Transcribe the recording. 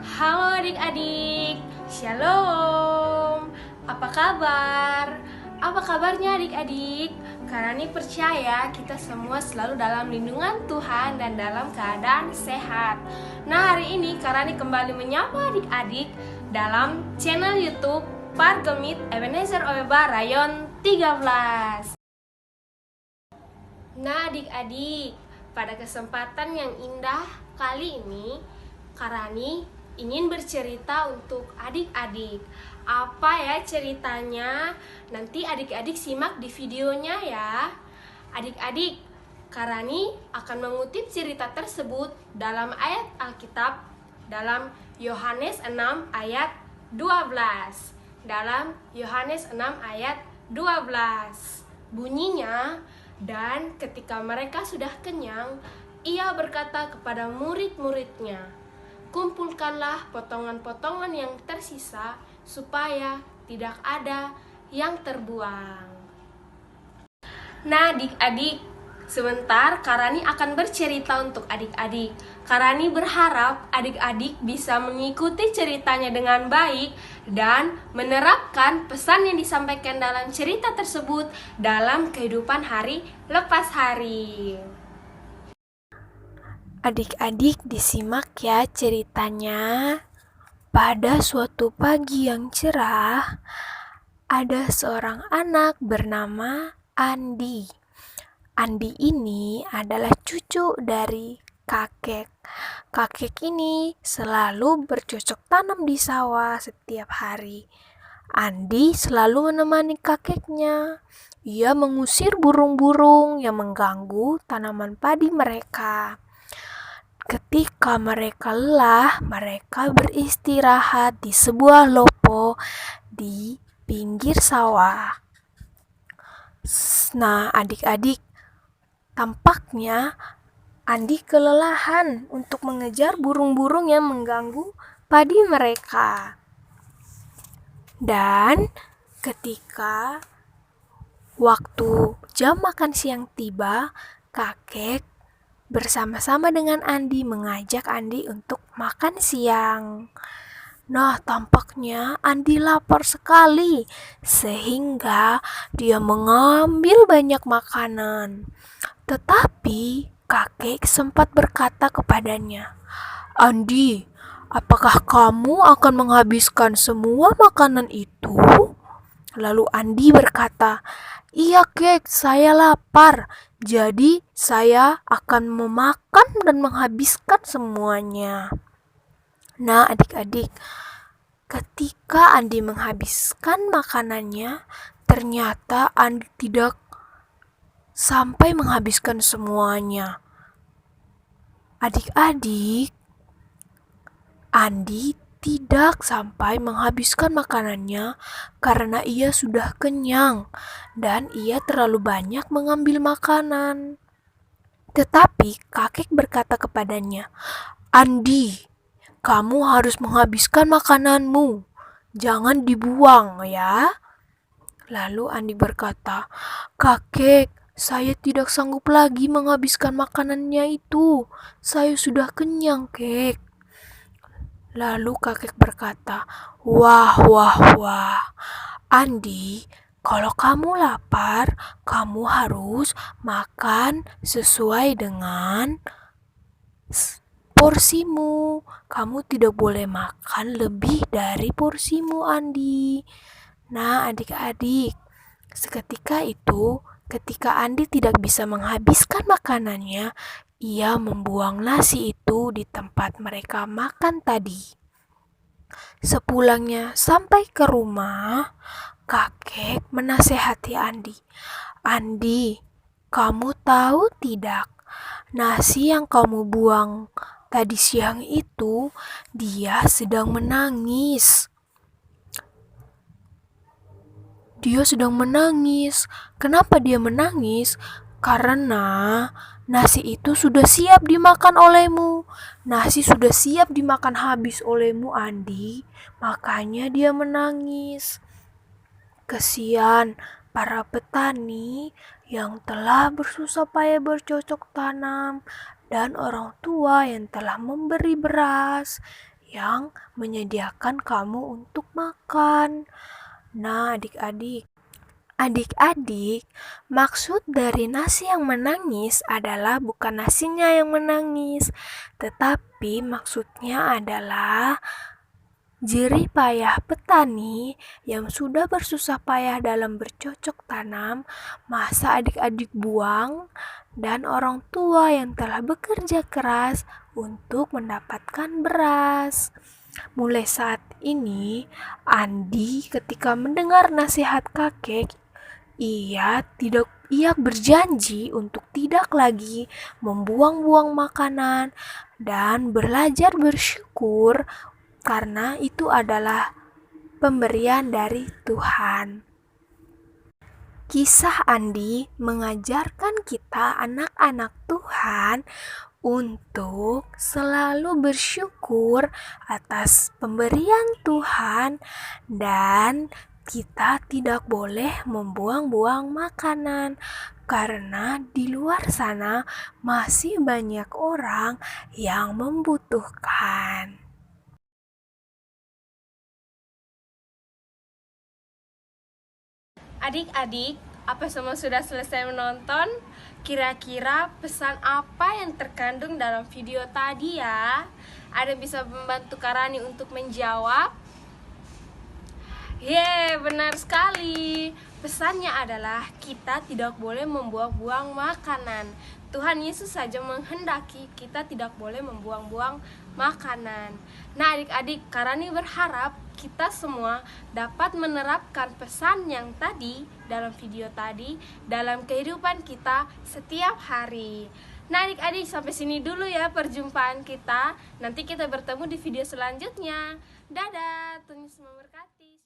Halo adik-adik, Shalom. Apa kabar? Apa kabarnya adik-adik? Karani percaya kita semua selalu dalam lindungan Tuhan dan dalam keadaan sehat. Nah, hari ini Karani kembali menyapa adik-adik dalam channel YouTube Pargemit Ebenezer Obeba Rayon 13. Nah adik-adik, pada kesempatan yang indah kali ini Karani ingin bercerita untuk adik-adik. Apa ya ceritanya? Nanti adik-adik simak di videonya ya. Adik-adik, Karani akan mengutip cerita tersebut dalam ayat Alkitab dalam Yohanes 6 ayat 12. Dalam Yohanes 6 ayat 12. Bunyinya, dan ketika mereka sudah kenyang, ia berkata kepada murid-muridnya, "Kumpulkanlah potongan-potongan yang tersisa supaya tidak ada yang terbuang." Nah adik-adik, sebentar Karani akan bercerita untuk adik-adik. Karani berharap adik-adik bisa mengikuti ceritanya dengan baik dan menerapkan pesan yang disampaikan dalam cerita tersebut dalam kehidupan hari lepas hari. Adik-adik disimak ya ceritanya. Pada suatu pagi yang cerah, ada seorang anak bernama Andi. Andi ini adalah cucu dari kakek. Kakek ini selalu bercocok tanam di sawah setiap hari. Andi selalu menemani kakeknya. Ia mengusir burung-burung yang mengganggu tanaman padi mereka. Ketika mereka lelah, mereka beristirahat di sebuah lopo di pinggir sawah. Nah, adik-adik, tampaknya Andi kelelahan untuk mengejar burung-burung yang mengganggu padi mereka. Dan ketika waktu jam makan siang tiba, kakek bersama-sama dengan Andi mengajak Andi untuk makan siang. Nah, tampaknya Andi lapar sekali sehingga dia mengambil banyak makanan. Tetapi kakek sempat berkata kepadanya, "Andi, apakah kamu akan menghabiskan semua makanan itu?" Lalu Andi berkata, "Iya kek, saya lapar. Jadi saya akan memakan dan menghabiskan semuanya." Nah adik-adik, ketika Andi menghabiskan makanannya, ternyata Andi tidak sampai menghabiskan semuanya. Adik-adik, Andi tidak sampai menghabiskan makanannya karena ia sudah kenyang dan ia terlalu banyak mengambil makanan. Tetapi kakek berkata kepadanya, "Andi, kamu harus menghabiskan makananmu. Jangan dibuang ya." Lalu Andi berkata, "Kakek, saya tidak sanggup lagi menghabiskan makanannya itu. Saya sudah kenyang, kek." Lalu kakek berkata, "Wah, Andi, kalau kamu lapar, kamu harus makan sesuai dengan porsimu. Kamu tidak boleh makan lebih dari porsimu, Andi." Nah, adik-adik, seketika itu, ketika Andi tidak bisa menghabiskan makanannya, ia membuang nasi itu di tempat mereka makan tadi. Sepulangnya sampai ke rumah, kakek menasehati Andi. "Andi, kamu tahu tidak, nasi yang kamu buang tadi siang itu, dia sedang menangis. Dia sedang menangis. Kenapa dia menangis? Karena nasi itu sudah siap dimakan olehmu. Nasi sudah siap dimakan habis olehmu, Andi. Makanya dia menangis. Kesian para petani yang telah bersusah payah bercocok tanam dan orang tua yang telah memberi beras yang menyediakan kamu untuk makan. Nah, adik-adik, maksud dari nasi yang menangis adalah bukan nasinya yang menangis, tetapi maksudnya adalah jerih payah petani yang sudah bersusah payah dalam bercocok tanam, masa adik-adik buang, dan orang tua yang telah bekerja keras untuk mendapatkan beras. Mulai saat ini, Andi ketika mendengar nasihat kakek, ia berjanji untuk tidak lagi membuang-buang makanan dan belajar bersyukur karena itu adalah pemberian dari Tuhan. Kisah Andi mengajarkan kita anak-anak Tuhan untuk selalu bersyukur atas pemberian Tuhan dan kita tidak boleh membuang-buang makanan karena di luar sana masih banyak orang yang membutuhkan. Adik-adik, apa semua sudah selesai menonton? Kira-kira pesan apa yang terkandung dalam video tadi ya? Ada bisa membantu Karani untuk menjawab? Benar sekali. Pesannya adalah kita tidak boleh membuang-buang makanan. Tuhan Yesus saja menghendaki kita tidak boleh membuang-buang makanan. Nah, adik-adik, Karani berharap kita semua dapat menerapkan pesan yang tadi dalam video tadi dalam kehidupan kita setiap hari. Nah, adik-adik, sampai sini dulu ya perjumpaan kita. Nanti kita bertemu di video selanjutnya. Dadah, Tuhan Yesus memberkati.